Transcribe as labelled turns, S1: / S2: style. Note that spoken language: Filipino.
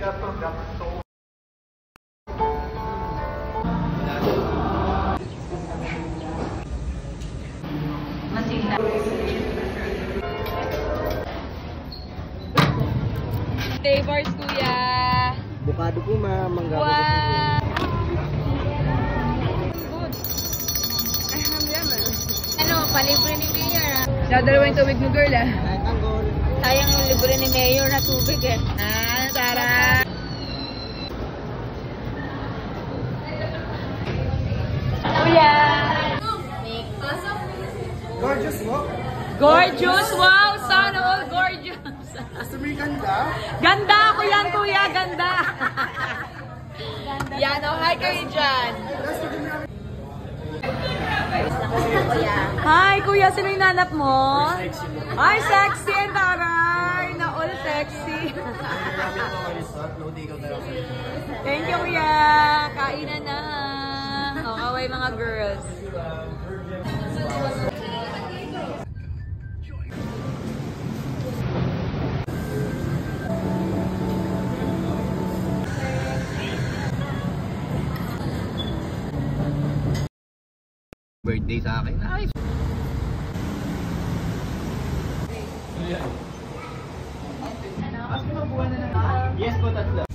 S1: Masina. Flavors, kuya.
S2: Bukado po, mangga.
S1: Wow! Good. Ano, palibre ni Mayor. Dadalawa yung tubig mo, girl, ah. Sayang yung libre ni Mayor na tubig, eh. Ah, Tara. Kuya!
S2: Gorgeous mo?
S1: Gorgeous! Wow! Sana all gorgeous!
S2: Gusto mo yung ganda?
S1: Ganda ako yan, kuya! Ganda! Yan, oh, hi kayo dyan! Hi, kuya! Sino yung nanap mo? Hi, sexy and taray! Na all sexy! Thank you, kuya! Kainan na! O, kaway mga girls!
S2: Birthday sa akin. Ay! Yes po, tatlo.